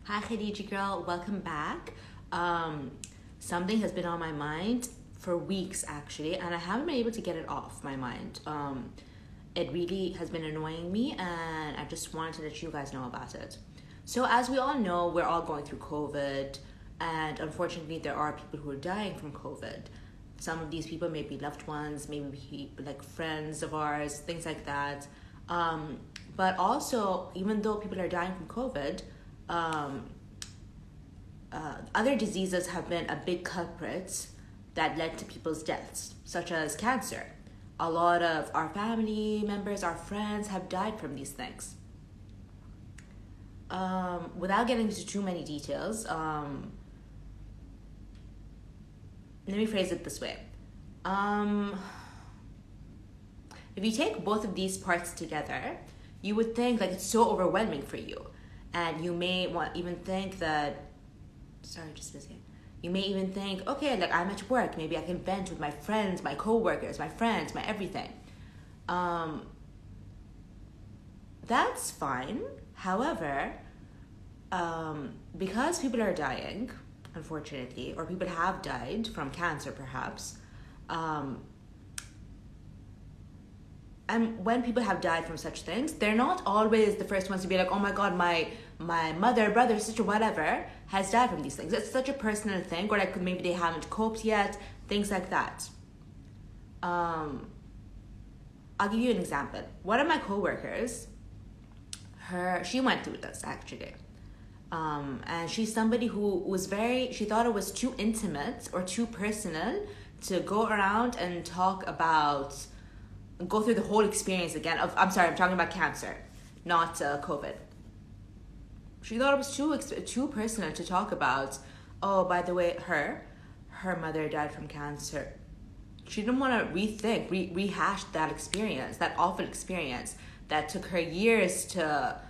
Hi, Khaleejigirl. Welcome back. Something has been on my mind for weeks actually, and I haven't been able to get it off my mind. It really has been annoying me, and I just wanted to let you guys know about it. So, as we all know, we're all going through COVID, and unfortunately, there are people who are dying from COVID. Some of these people may be loved ones, maybe like friends of ours, things like that. But also, even though people are dying from COVID, um, other diseases have been a big culprit that led to people's deaths, such as cancer. A lot of our family members, our friends have died from these things. Without getting into too many details, let me phrase it this way. Um, if you take both of these parts together, you would think like it's so overwhelming for you. And you may want even think that, sorry, just busy. You may even think, okay, like I'm at work, maybe I can vent with my friends, my coworkers, my friends, my everything. Um, that's fine. However, because people are dying, unfortunately, or people have died from cancer perhaps, um, and when people have died from such things, they're not always the first ones to be like, oh my god, my mother, brother, sister, whatever has died from these things. It's such a personal thing, or like maybe they haven't coped yet, things like that. I'll give you an example. One of my coworkers, she went through this actually. And she's somebody who was she thought it was too intimate or too personal to go around and go through the whole experience again. I'm sorry, I'm talking about cancer, not COVID. She thought it was too personal to talk about. Oh, by the way, her mother died from cancer. She didn't want to rehash that experience, that awful experience that took her years to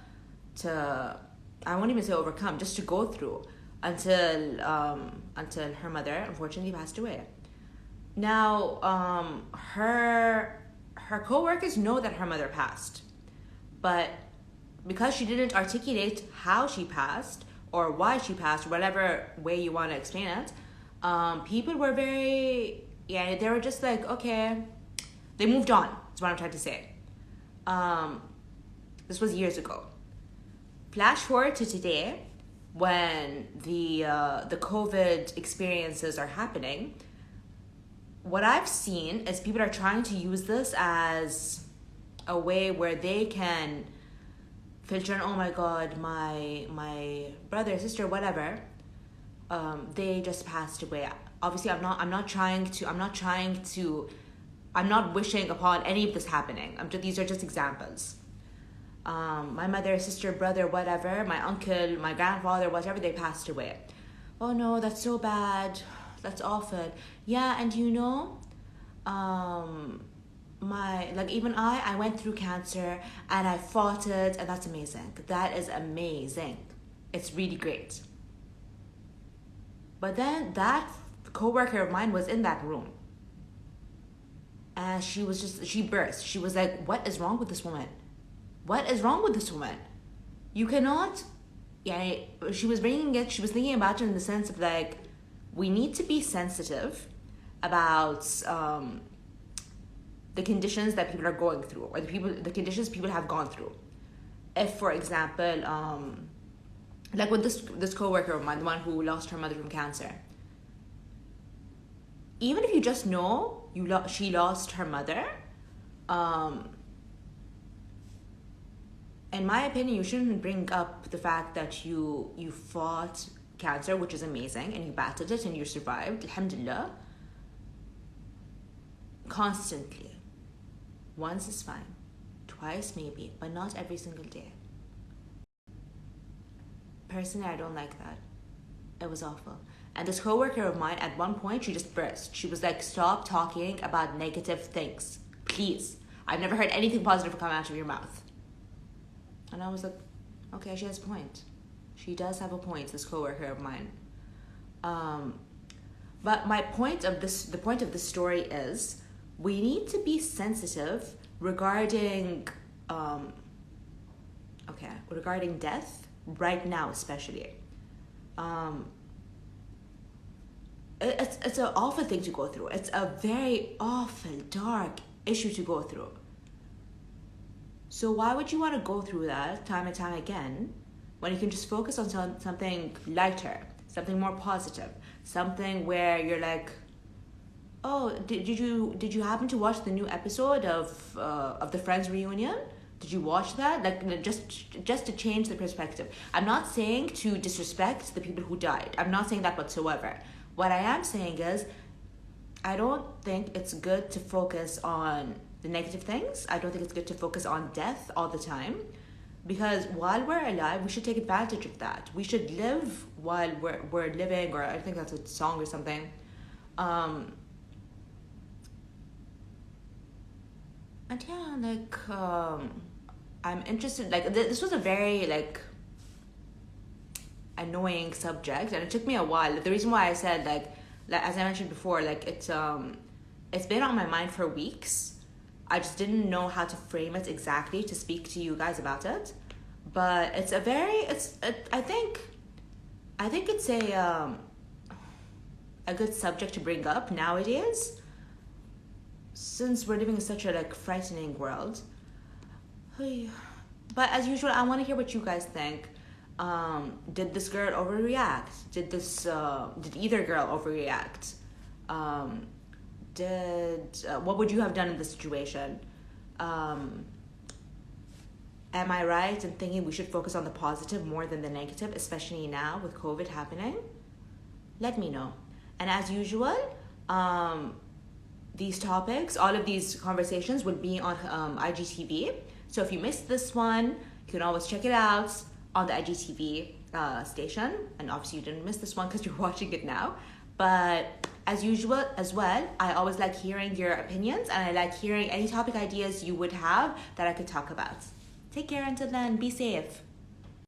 I won't even say overcome, just to go through until her mother unfortunately passed away. Now, her coworkers know that her mother passed, but because she didn't articulate how she passed or why she passed, or whatever way you want to explain it, people were they were just like, okay, they moved on. Is what I'm trying to say. This was years ago. Flash forward to today, when the COVID experiences are happening. What I've seen is people are trying to use this as a way where they can filter in, oh my god, my brother, sister, whatever, they just passed away. Obviously, I'm not wishing upon any of this happening. These are just examples. My mother, sister, brother, whatever, my uncle, my grandfather, whatever, they passed away. Oh no, that's so bad. That's awful. Yeah, and even I went through cancer and I fought it, and that's amazing. That is amazing. It's really great. But then that coworker of mine was in that room, and she burst. She was like, "What is wrong with this woman? What is wrong with this woman? You cannot." Yeah, she was thinking about it in the sense of like, we need to be sensitive about the conditions that people are going through, or the conditions people have gone through. If, for example, like with this coworker of mine, the one who lost her mother from cancer, even if you just know she lost her mother, in my opinion, you shouldn't bring up the fact that you fought cancer, which is amazing, and you battled it and you survived, alhamdulillah, constantly. Once is fine, twice maybe, but not every single day. Personally, I don't like that. It was awful. And this coworker of mine, at one point, she just burst. She was like, stop talking about negative things, please. I've never heard anything positive come out of your mouth. And I was like, okay, she has a point. She does have a point, this coworker of mine. But the point of this story is, we need to be sensitive regarding regarding death right now, especially. It's an awful thing to go through. It's a very awful, dark issue to go through. So why would you want to go through that time and time again when you can just focus on something lighter, something more positive, something where you're like, oh, did you happen to watch the new episode of the Friends reunion? Did you watch that? Like, just to change the perspective. I'm not saying to disrespect the people who died. I'm not saying that whatsoever. What I am saying is, I don't think it's good to focus on the negative things. I don't think it's good to focus on death all the time. Because while we're alive, we should take advantage of that. We should live while we're living, or I think that's a song or something. And yeah, like, I'm interested, like, this was a very, like, annoying subject, and it took me a while. The reason why I said, like as I mentioned before, like, it's been on my mind for weeks. I just didn't know how to frame it exactly to speak to you guys about it. But it's I think it's a good subject to bring up nowadays, since we're living in such a, like, frightening world. But as usual, I want to hear what you guys think. Did this girl overreact? Did either girl overreact? What would you have done in this situation? Am I right in thinking we should focus on the positive more than the negative, especially now with COVID happening? Let me know. And as usual, these topics, all of these conversations will be on IGTV. So if you missed this one, you can always check it out on the IGTV station. And obviously you didn't miss this one because you're watching it now. But as usual as well, I always like hearing your opinions, and I like hearing any topic ideas you would have that I could talk about. Take care until then. Be safe.